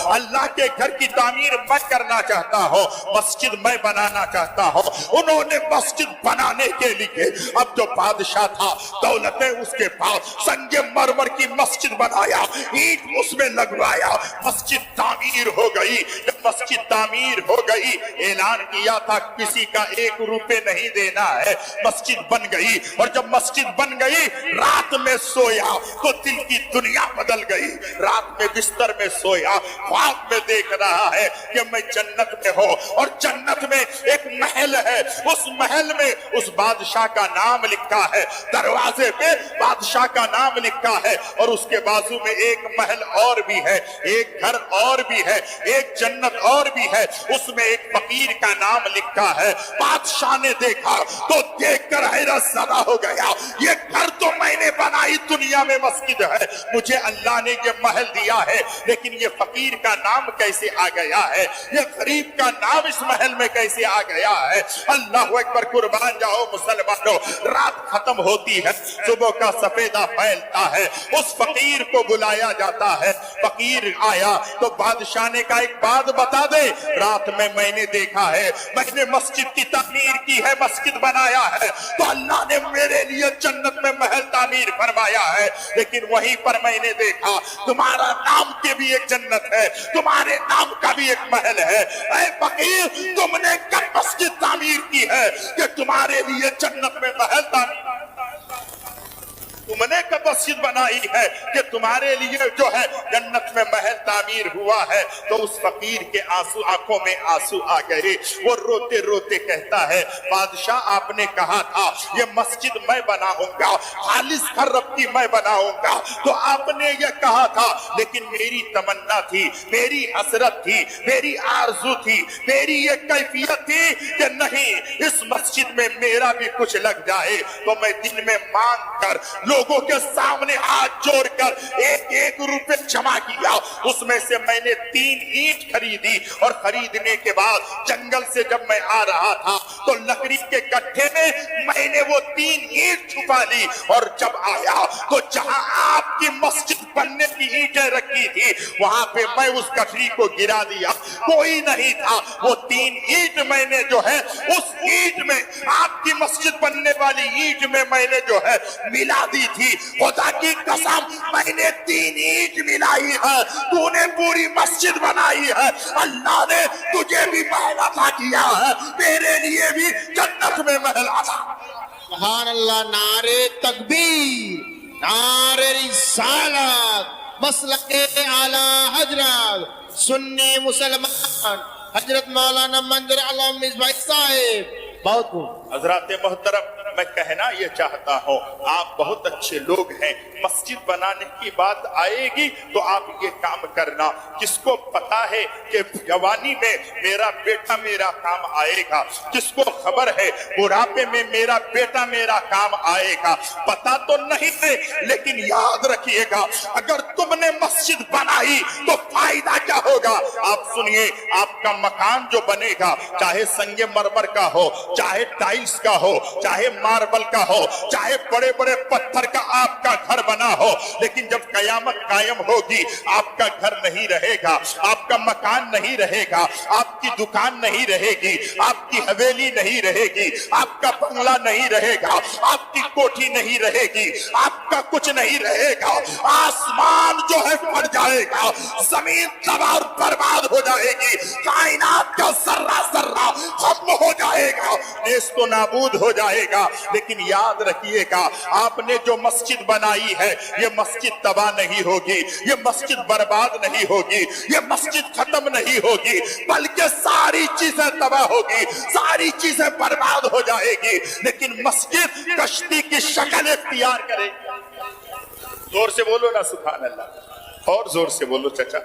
अल्लाह के घर की तामीर मैं करना चाहता हूँ, मस्जिद मैं बनाना चाहता हूँ। उन्होंने मस्जिद बनाने के लिए, अब जो बादशाह था दौलतें उसके पास, संगे मरमर की मस्जिद बनाया, ईंट उसमें लगवाया, मस्जिद तामीर हो गई। जब मस्जिद तामीर हो गई, ऐलान किया था किसी का 1 रुपए नहीं देना है, मस्जिद बन गई। और जब मस्जिद बन गई, रात में सोया तो दिल की दुनिया बदल गई। रात में बिस्तर में सोया, ख्वाब में देख रहा है कि मैं जन्नत में हूँ, और जन्नत में एक महल है, उस महल में उस बादशाह का नाम लिखा है, दरवाजे पे बादशाह का नाम लिखा है, और उसके बाजू में एक महल और भी है, एक घर और भी है, एक जन्नत और भी है, उसमें एक फकीर का नाम लिखा है। बादशाह ने देखा तो देखकर हैरत ज़दा हो गया, ये घर तो मैंने बनाई दुनिया में मस्जिद है, मुझे अल्लाह ने ये महल दिया है, लेकिन ये फकीर का नाम कैसे आ गया है, ये गरीब का नाम इस महल में कैसे आ गया है। अल्लाह अकबर, कुर्बान जाओ मुसलमानों। रात खत्म होती है, सुबह का सफेदा फैलता है, उस फकीर को बुलाया जाता है। फकीर आया तो बादशाह ने कहा, एक बात बता दे, रात में मैंने देखा है, मैंने मस्जिद की तामीर की है, मस्जिद बनाया है, तो अल्लाह ने मेरे लिए जन्नत में महल तामीर फरमाया है, लेकिन वहीं पर मैंने देखा तुम्हारा नाम के भी एक जन्नत है, तुम्हारे नाम का भी एक महल है। ऐ फकीर, तुमने कब मस्जिद तामीर की है कि तुम्हारे लिए जन्नत में महल तामीर, तुमने कब मस्जिद बनाई है कि तुम्हारे लिए जो है जन्नत में महल तामीर हुआ है। तो उस फकीर के आंसू, आंखों में आंसू आ गए, वो रोते रोते कहता है, बादशाह आपने कहा था ये मस्जिद मैं बनाऊंगा, खालिस घर रब की मैं बनाऊंगा, तो आपने ये कहा था, लेकिन मेरी तमन्ना थी, मेरी हसरत थी, मेरी आरज़ू थी, मेरी ये कैफियत थी कि नहीं, इस मस्जिद में मेरा भी कुछ लग जाए। तो मैं दिन में मांग कर, लोगों के सामने हाथ जोड़कर 1-1 रुपए जमा किया, उसमें से मैंने 3 ईंट खरीदी, और खरीदने के बाद जंगल से जब मैं आ रहा था तो लकड़ी के गड्ढे में मैंने वो 3 ईंट छुपा ली, और जब आया तो जहां आपकी मस्जिद बनने की ईंटें रखी थी, वहां पे मैं उस गठरी को गिरा दिया, कोई नहीं था। वो 3 ईंट मैंने जो है उस ईंट में, आपकी मस्जिद बनने वाली ईंट में मैंने जो है मिला दी थी। खुदा की कसम, मैंने 3 ईंट मिलाई है, तूने पूरी मस्जिद बनाई है, अल्लाह ने तुझे भी महल अता किया है, मेरे लिए भी जन्नत में महल अता। सुभान अल्लाह, नारे तकबीर, नारे रिसालत, मसलके आला हजरत सुन्नी मुसलमान हजरत मौलाना मंजर आलम मिसबाह साहिब। बहुत खूब हजरात मोहतरम, मैं कहना ये चाहता हूँ, आप बहुत अच्छे लोग हैं, मस्जिद बनाने की बात आएगी तो आप ये काम करना। किसको पता है कि जवानी में मेरा बेटा मेरा काम आएगा, किसको खबर है बुढ़ापे में मेरा बेटा मेरा काम आएगा, पता तो नहीं है, लेकिन याद रखिएगा, अगर तुमने मस्जिद बनाई तो फायदा क्या होगा। आप सुनिए, आपका मकान जो बनेगा, चाहे संगे मरमर का हो, चाहे टाइल्स का हो, चाहे मार्बल का हो, चाहे बड़े बड़े पत्थर का आपका घर बना हो, लेकिन जब कयामत कायम होगी, आपका घर नहीं रहेगा, आपका मकान नहीं रहेगा, आपकी दुकान नहीं रहेगी, आपकी हवेली नहीं रहेगी, आपका बंगला नहीं रहेगा, आपकी कोठी नहीं रहेगी, आपका कुछ नहीं रहेगा। आसमान जो है फट जाएगा, जमीन तबाह बर्बाद हो जाएगी, कायनात का सर्रा सर्रा खत्म हो जाएगा, देश तो नाबूद हो जाएगा। लेकिन याद रखिएगा, आपने जो मस्जिद बनाई है, ये मस्जिद तबाह नहीं होगी, ये मस्जिद बर्बाद नहीं होगी, ये मस्जिद खत्म नहीं होगी, बल्कि सारी चीजें तबाह होगी, सारी चीजें बर्बाद हो जाएगी, लेकिन मस्जिद कश्ती की शक्ल इख्तियार करेगी। जोर से बोलो ना सुभान अल्लाह, और जोर से बोलो चाचा,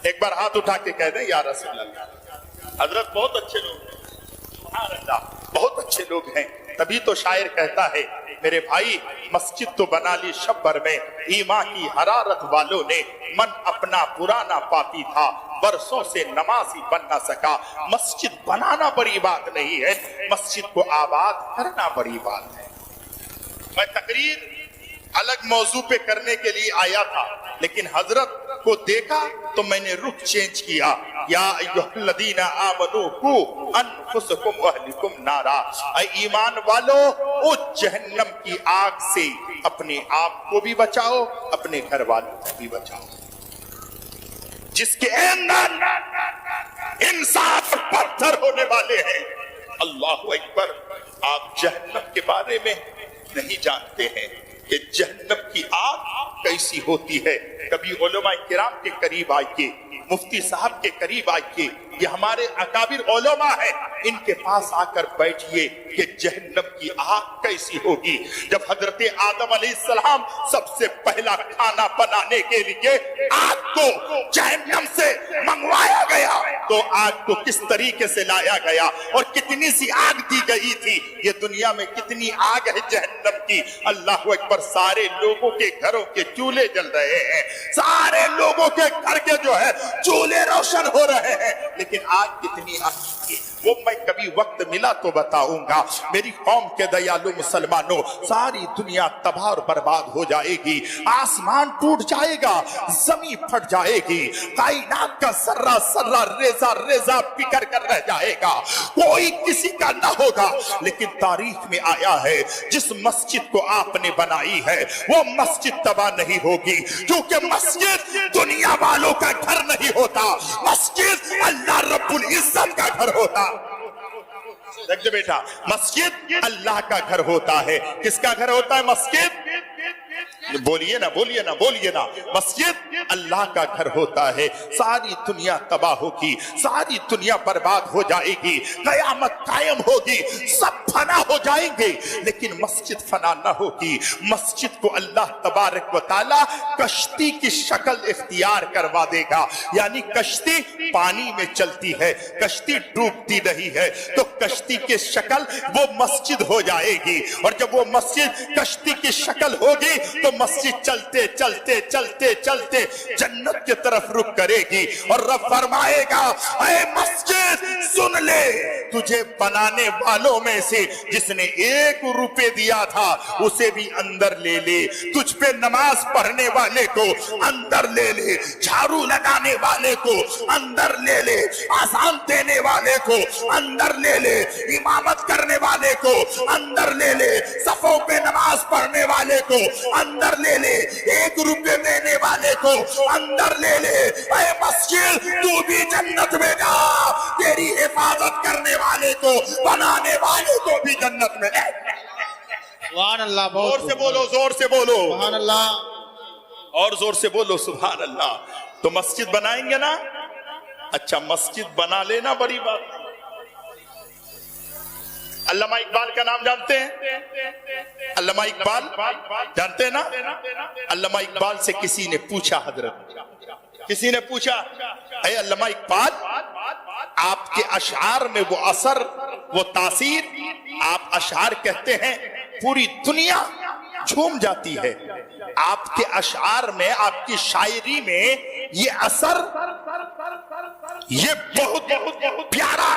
एक बार हाथ उठा के कह दे या रसूल अल्लाह। हजरत बहुत अच्छे लोग हैं, सुभान अल्लाह, बहुत अच्छे लोग हैं। तभी तो शायर कहता है, मेरे भाई मस्जिद तो बना ली शब्बर में, ईमान की हरारत वालों ने मन अपना पुराना पाती था, बरसों से नमाजी बन ना सका। मस्जिद बनाना बड़ी बात नहीं है, मस्जिद को आबाद करना बड़ी बात है। मैं तकरीर अलग मौजू पे करने के लिए आया था, लेकिन हजरत को देखा तो मैंने रुख चेंज किया। या अय्युहल्लज़ीना आमनू कू अनफुसकुम व अहलिकुम नारा, ऐ ईमान वालो ओ जहन्नम की आग से अपने आप को भी बचाओ, अपने घर वालों को भी बचाओ। जिसके अंदर इंसान पत्थर होने वाले हैं, अल्लाहु अकबर, आप जहन्नम के बारे में नहीं जानते हैं कि जहन्नम की आग कैसी होती है। कभी उलमा किराम के करीब आइए, मुफ्ती साहब के करीब आइए, ये हमारे अकाबिर उलमा है, इनके पास आकर बैठिए कि जहन्नम की आग कैसी होगी। जब हजरत आदम अलैहिस्सलाम सबसे पहला खाना बनाने के लिए आग को जहन्नम से मंगवाया गया, तो आग को किस तरीके से लाया गया और कितनी सी आग दी गई थी। ये दुनिया में कितनी आग है जहन्नम की, अल्लाह अकबर। सारे लोगों के घरों के चूल्हे जल रहे हैं, सारे लोगों के घर के जो है चूल्हे रोशन हो रहे हैं, लेकिन आग कितनी आग की, वो मैं कभी वक्त मिला तो बताऊंगा। मेरी कौम के दयालु मुसलमानों, सारी दुनिया तबाह और बर्बाद हो जाएगी, आसमान टूट जाएगा, जमीन फट जाएगी, कायनात का सर्रा सर्रा रेजा रेजा बिखर कर रह जाएगा, कोई किसी का ना होगा। लेकिन तारीख में आया है, जिस मस्जिद को आपने बनाई है वो मस्जिद तबाह नहीं होगी, क्योंकि मस्जिद दुनिया वालों का घर नहीं होता, मस्जिद अल्लाह रब्बुल इज्जत का घर होता। देख बेटा, मस्जिद अल्लाह का घर होता है। किसका घर होता है मस्जिद? बोलिए ना, बोलिए ना, बोलिए ना। मस्जिद अल्लाह का घर होता है। सारी दुनिया तबाह होगी, सारी दुनिया बर्बाद हो जाएगी, कयामत कायम होगी, सब फना हो जाएंगे, लेकिन मस्जिद फना ना होगी। मस्जिद को अल्लाह तबारक व तआला कश्ती की शक्ल इख्तियार करवा देगा, यानी कश्ती पानी में चलती है, कश्ती डूबती नहीं है, तो कश्ती की शक्ल वो मस्जिद हो जाएगी। और जब वो मस्जिद कश्ती की शक्ल होगी तो मस्जिद चलते चलते चलते चलते जन्नत की तरफ रुख करेगी। और रब फरमाएगा, ऐ मस्जिद सुन ले, तुझे बनाने वालों में से जिसने 1 रुपए दिया था उसे भी अंदर ले ले, तुझ पे नमाज पढ़ने वाले को अंदर ले ले, झाड़ू लगाने वाले को अंदर ले ले, आसान देने वाले को अंदर ले ले, इमामत करने वाले को अंदर ले ले, सफों पे नमाज पढ़ने वाले को अंदर ले ले, 1 रुपए देने वाले को अंदर ले ले। ऐ मस्जिद, तू भी जन्नत में जा, तेरी हिफाजत करने वाले को, बनाने वाले को भी जन्नत में ले। सुभान अल्लाह, जोर से बोलो, जोर से बोलो, सुभान अल्लाह, और जोर से बोलो सुभान अल्लाह। तो मस्जिद बनाएंगे ना? अच्छा, मस्जिद बना लेना बड़ी बात। अल्लामा इकबाल का नाम जानते हैं? अल्लामा इकबाल जानते हैं ना? अल्लामा इकबाल से किसी ने पूछा, हजरत किसी ने पूछा, अरे अल्लामा इकबाल, आपके अशआर में वो असर, वो तासीर, आप अशआर कहते हैं पूरी दुनिया झूम जाती है, आपके अशआर में, आपकी शायरी में ये असर, ये बहुत बहुत प्यारा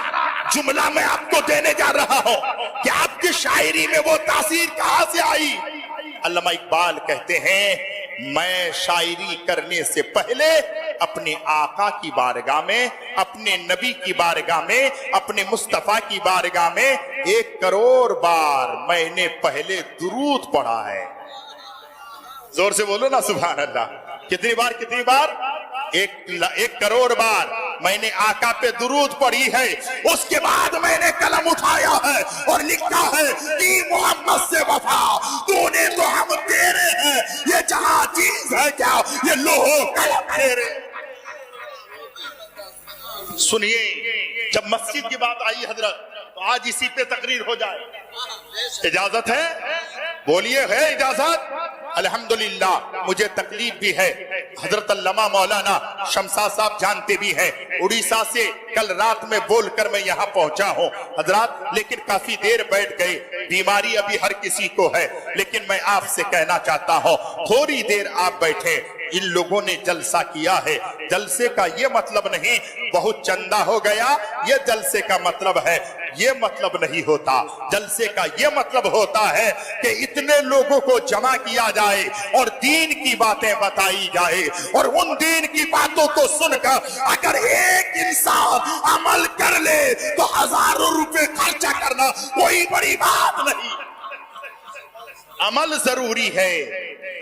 जुमला मैं आपको देने जा रहा हूं कि आपकी शायरी में वो तासीर कहां से आई। अल्लामा इकबाल कहते हैं, मैं शायरी करने से पहले अपने आका की बारगाह में, अपने नबी की बारगाह में, अपने मुस्तफा की बारगाह में 1 करोड़ बार मैंने पहले दुरूद पढ़ा है। जोर से बोलो ना सुभान अल्लाह। कितनी बार? कितनी बार? 1 करोड़ बार मैंने आका पे दुरूद पढ़ी है। उसके बाद मैंने कलम उठाया है और लिखा है कि मोहम्मद से वफा तूने तो हम तेरे हैं, ये जहां चीज है क्या, ये लोहो कलम तेरे। सुनिए, जब मस्जिद की बात आई हजरत, तो आज इसी पे तकरीर हो जाए। इजाजत है? बोलिए, है इजाजत? अल्हम्दुलिल्लाह, मुझे तकलीफ भी है। हजरत अल्लामा मौलाना शमशाद साहब जानते भी हैं, उड़ीसा से कल रात में बोलकर मैं यहाँ पहुंचा हूँ हजरत, लेकिन काफी देर बैठ गए। बीमारी अभी हर किसी को है, लेकिन मैं आपसे कहना चाहता हूँ, थोड़ी देर आप बैठे, इन लोगों ने जलसा किया है। जलसे का ये मतलब नहीं बहुत चंदा हो गया, ये जलसे का मतलब है, ये मतलब नहीं होता। जलसे का ये मतलब होता है कि इतने लोगों को जमा किया जाए और दीन की बातें बताई जाए, और उन दीन की बातों को सुनकर अगर एक इंसान अमल कर ले तो हजारों रुपए खर्चा करना कोई बड़ी बात नहीं। अमल जरूरी है।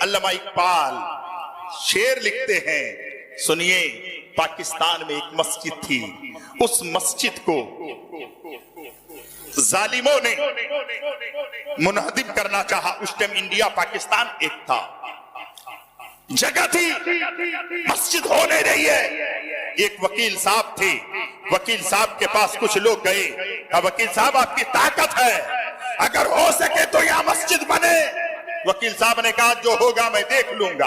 अल्लामा इकबाल शेर लिखते हैं, सुनिए। पाकिस्तान में एक मस्जिद थी, उस मस्जिद को जालिमों ने मुनहदिम करना चाहा। उस टाइम इंडिया पाकिस्तान एक था, जगह थी, मस्जिद होने रही है। एक वकील साहब थे, वकील साहब के पास कुछ लोग गए, कहा वकील साहब आपकी ताकत है, अगर हो सके तो यहां मस्जिद बने। वकील साहब ने कहा जो होगा मैं देख लूंगा,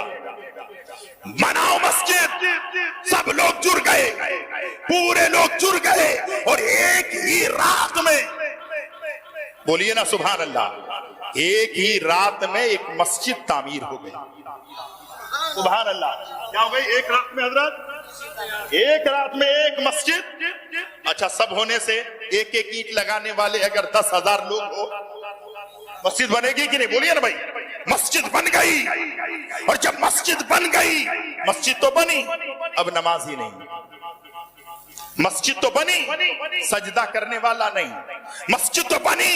बनाओ मस्जिद। सब लोग जुड़ गए, पूरे लोग जुड़ गए, और एक ही रात में, बोलिए ना सुभान अल्लाह, एक ही रात में एक मस्जिद तामीर हो गई। सुभान अल्लाह, क्या हो गई एक रात में हजरत? एक रात में एक मस्जिद। अच्छा, सब होने से एक एक ईंट लगाने वाले अगर 10,000 लोग हो, मस्जिद बनेगी कि नहीं? बोलिए ना भाई। मस्जिद बन गई, और जब मस्जिद बन गई, मस्जिद तो बनी, अब नमाज ही नहीं। मस्जिद तो बनी, सजदा करने वाला नहीं। मस्जिद तो बनी,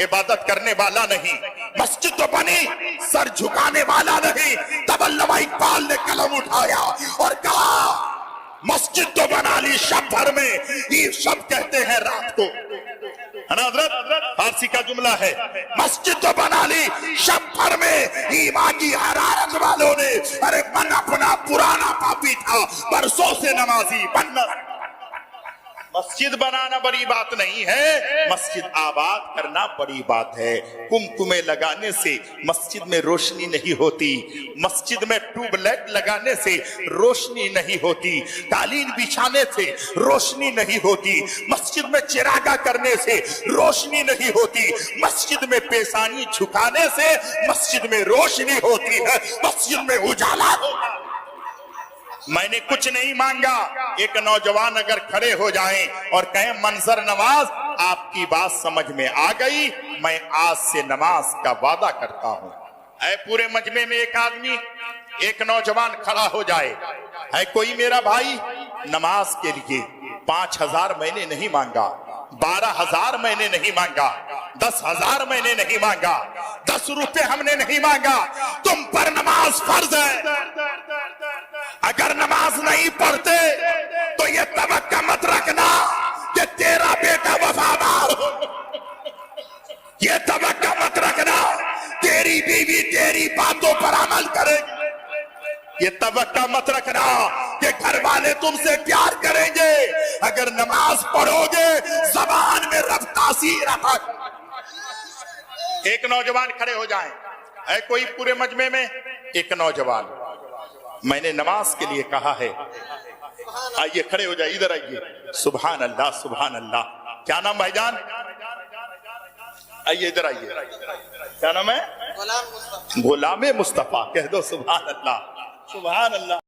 इबादत करने वाला नहीं। मस्जिद तो बनी, सर झुकाने वाला नहीं। तब अल्लामा इकबाल ने कलम उठाया और कहा मस्जिद तो बना ली शब भर में, ये सब कहते हैं रात को। हजरत फारसी का जुमला है, मस्जिद तो बना ली शब भर में, ईमान की हरारत वालों ने, अरे मन अपना पुराना पापी था, बरसों से नमाजी बनना। मस्जिद बनाना बड़ी बात नहीं है, मस्जिद आबाद करना बड़ी बात है। कुमकुमे लगाने से मस्जिद में रोशनी नहीं होती, मस्जिद में ट्यूबलाइट लगाने से रोशनी नहीं होती, कालीन बिछाने से रोशनी नहीं होती, मस्जिद में चिरागा करने से रोशनी नहीं होती, मस्जिद में पेशानी झुकाने से मस्जिद में रोशनी होती है, मस्जिद में उजाला होता है। मैंने कुछ नहीं मांगा। एक नौजवान अगर खड़े हो जाएं और कहें मंजर नवाज आपकी बात समझ में आ गई, मैं आज से नमाज का वादा करता हूं। ऐ पूरे मजमे में एक आदमी, एक नौजवान खड़ा हो जाए, है कोई मेरा भाई, नमाज के लिए 5,000 मैंने नहीं मांगा, 12,000 मैंने नहीं मांगा, 10,000 मैंने नहीं मांगा, 10 रुपए हमने नहीं मांगा, तुम पर नमाज फर्ज है। अगर नमाज नहीं पढ़ते तो ये तवक्का मत रखना कि तेरा बेटा वफादार हो, ये तवक्का मत रखना तेरी बीवी तेरी बातों पर अमल करेगी, ये तवक्का मत रखना कि घर वाले तुमसे प्यार करेंगे। अगर नमाज पढ़ोगे ज़बान में रब तासीर आता। एक नौजवान खड़े हो जाएं, है कोई पूरे मजमे में? एक नौजवान, मैंने नमाज के लिए कहा है, आइए खड़े हो जाइए, इधर आइए। सुभान अल्लाह, सुभान अल्लाह। क्या नाम भाईजान? आइए इधर आइए। क्या नाम है? गुलाम मुस्तफा। कह दो सुभान अल्लाह, सुभान अल्लाह।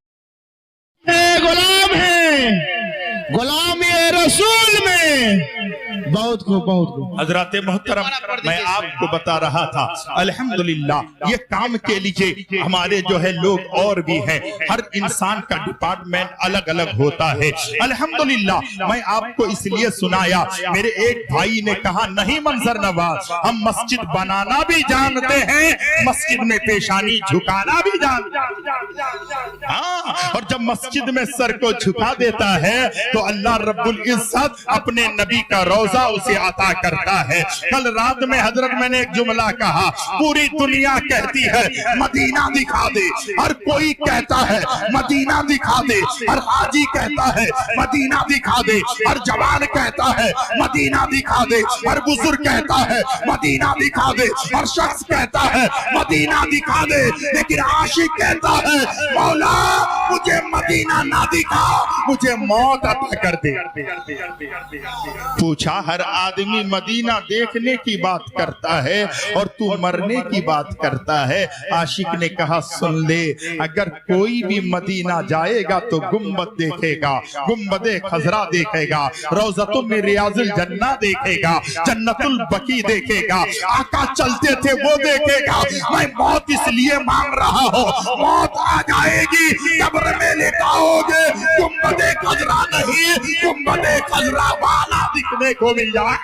गुलाम है, गुलाम ये रसूल में। बहुत खूब, बहुत खूब। हजरत मोहतरम, मैं आपको बता रहा था, अल्हम्दुलिल्लाह ये काम के लिए हमारे जो है लोग और भी हैं। हर इंसान का डिपार्टमेंट अलग अलग होता है। अल्हम्दुलिल्लाह मैं आपको इसलिए सुनाया, मेरे एक भाई ने कहा नहीं मंजर नवाज, हम मस्जिद बनाना भी जानते हैं, मस्जिद में पेशानी झुकाना भी जानते हैं। हाँ, और जब मस्जिद में सर को झुका देता है तो अल्लाह रब्बुल इज्जत अपने नबी का रोजा उसे अता करता है। कल रात में हजरत मैंने एक जुमला कहा, पूरी दुनिया कहती है मदीना दिखा दे, हर कोई कहता है मदीना दिखा दे, हर हाजी कहता है मदीना दिखा दे, हर जवान कहता है मदीना दिखा दे, हर बुजुर्ग कहता है मदीना दिखा दे, हर शख्स कहता है मदीना दिखा दे, लेकिन आशिक कहता है मौला मुझे मदीना ना दिखा, मुझे मौत अता कर दे। पूछा हर आदमी मदीना देखने की बात करता है और तू मरने की बात करता है। आशिक ने कहा सुन ले, अगर कोई भी मदीना जाएगा तो गुम्बद देखेगा, गुम्बदे खजरा देखेगा, रौज़तुम मिन रियाज़िल जन्ना देखेगा, जन्नतुल बकी देखेगा, आका चलते थे वो देखेगा। मैं मौत इसलिए मांग रहा हूँ, मौत आ जाएगी कब्र में लिटाओगे, गुम्बदे खजरा नहीं, गुम्बदे खजरा वाला दिखने को मिल जाए।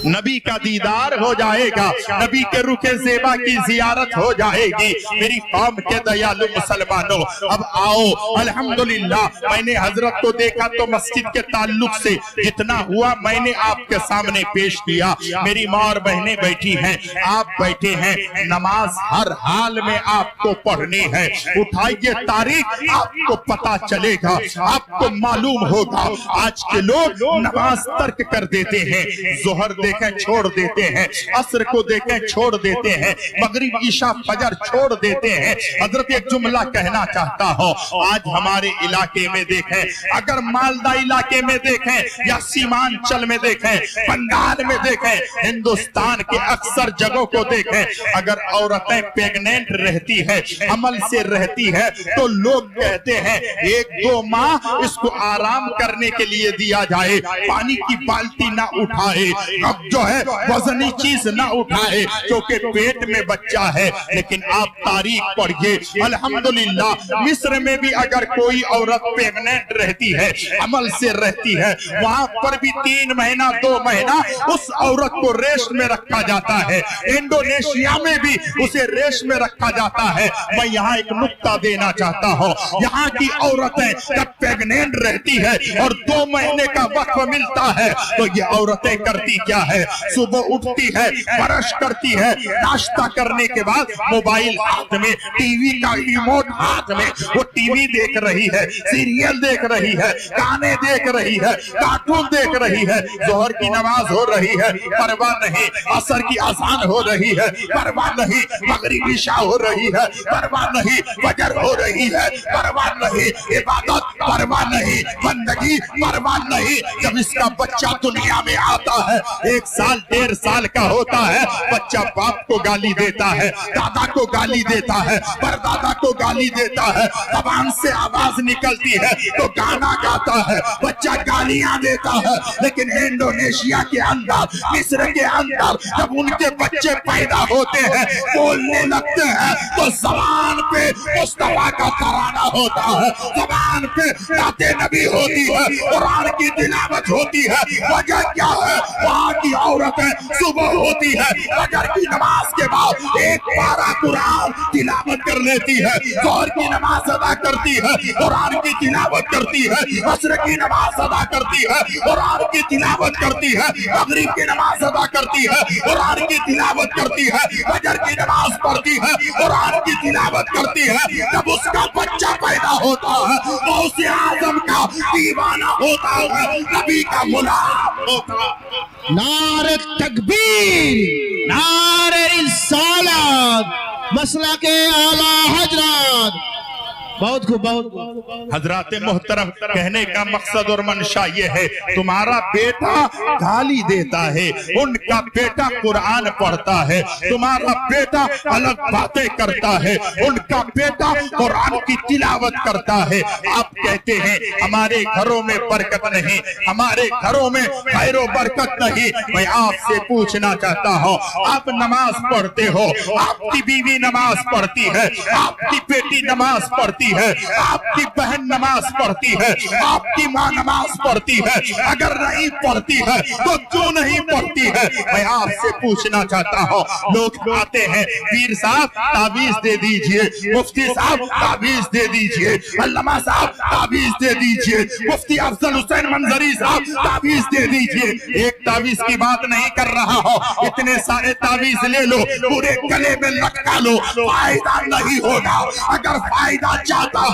नबी का दीदार हो जाएगा, नबी के रुखे ज़ेबा की जियारत हो जाएगी। मेरी कौम के दयालु मुसलमानों, अब आओ अल्हम्दुलिल्लाह, मैंने हजरत को देखा तो मस्जिद के ताल्लुक से जितना हुआ मैंने आपके सामने पेश किया। मेरी माँ और बहनें बैठी हैं, आप बैठे हैं, नमाज हर हाल में आपको पढ़नी है। उठाइए तारीख, आपको पता चलेगा, आपको मालूम होगा। आज के लोग नमाज तर्क कर देते हैं, जोहर देखें छोड़ देते हैं, असर को देखें छोड़ देते हैं, मगरिब ईशा फजर छोड़ देते हैं। हजरत एक जुमला कहना चाहता हूँ, आज हमारे इलाके में देखें, अगर मालदा इलाके में देखें या सीमांचल में देखें, बंगाल में देखें, हिंदुस्तान के अक्सर जगहों को देखें, अगर औरतें प्रेग्नेंट रहती है, अमल से रहती है, तो लोग कहते हैं 1-2 माह इसको आराम करने के लिए दिया जाए, पानी की बाल्टी ना उठाए, अब जो है वजनी चीज ना उठाए, क्योंकि पेट में बच्चा है। लेकिन आप तारीख पढ़िए, अल्हम्दुलिल्लाह मिस्र में भी अगर कोई औरत प्रेग्नेंट रहती है, अमल से रहती है, वहां पर भी 3 महीना 2 महीना उस औरत को रेस्ट में रखा जाता है। इंडोनेशिया में भी उसे रेस्ट में रखा जाता है। मैं यहाँ एक नुक्ता देना चाहता हूँ, यहाँ की औरतें जब प्रेग्नेंट रहती है और 2 महीने का वक्त मिलता है तो ये औरतें करती क्या है, सुबह उठती है, ब्रश करती है, नाश्ता करने के बाद मोबाइल हाथ में, टीवी का रिमोट हाथ में, वो टीवी देख रही है, सीरियल देख रही है, गाने देख रही है, कार्टून देख रही है। जोहर की नमाज हो रही है, परवाह नहीं, असर की अज़ान हो रही है, परवाह नहीं, मगरिब इशा हो रही है, परवाह नहीं, फजर हो रही है, परवाह नहीं, इबादत परवाह नहीं, बंदगी परवाह नहीं। जब इसका बच्चा दुनिया में आता है, 1 साल 1.5 साल का होता है, बच्चा बाप को गाली देता है, दादा को गाली देता है, परदादा को गाली देता है, ज़बान से आवाज निकलती है तो गाना गाता है, बच्चा गालियां देता है। लेकिन इंडोनेशिया के अंदर, मिस्र के अंदर जब उनके बच्चे पैदा होते हैं, बोलने लगते हैं, तो ज़बान पे मुस्तफा का तराना होता है, ज़बान पे नाते नबी होती है, कुरान की तिलावत होती है। वजह क्या है? वहाँ की औरतें सुबह होती है, फजर की नमाज के बाद 1 पारा कुरान तिलावत कर लेती है, जोहर की नमाज अदा करती है, कुरान की तिलावत करती है, असर की नमाज अदा करती है, कुरान की तिलावत करती है, मगरिब की नमाज अदा करती है, कुरान की तिलावत करती है, फजर की नमाज पढ़ती है, कुरान की तिलावत करती है। जब उसका बच्चा पैदा होता है, गौसे आज़म का दीवाना होता है, नबी का गुलाम होता है। नारे तकबीर, नारे रिसालत, मसला के आला हजरत। बहुत खूब, बहुत खूब। हजरात मोहतरम, कहने का मकसद और मंशा ये है, तुम्हारा बेटा गाली देता है, उनका बेटा कुरान पढ़ता है, तुम्हारा बेटा अलग बातें करता है, उनका बेटा कुरान की तिलावत करता है। आप कहते हैं हमारे घरों में बरकत नहीं, हमारे घरों में खैरो बरकत नहीं। मैं आपसे पूछना चाहता हूँ, आप नमाज पढ़ते हो, आपकी बीवी नमाज पढ़ती है, आपकी बेटी नमाज पढ़ती है, आपकी बहन नमाज पढ़ती है, आपकी माँ नमाज पढ़ती है, अगर नहीं पढ़ती है तो क्यों नहीं पढ़ती है? मैं आपसे पूछना चाहता हूँ, लोग आते हैं, पीर साहब ताबीज दे दीजिए, मुफ्ती साहब ताबीज दे दीजिए, अल्लामा साहब ताबीज दे दीजिए, मुफ्ती अफजल हुसैन मंजरी साहब ताबीज दे दीजिए। एक ताबीज की बात नहीं कर रहा हूँ, इतने सारे ताबीज ले लो, पूरे गले में लटका लो, फायदा नहीं होगा। अगर फायदा चाहता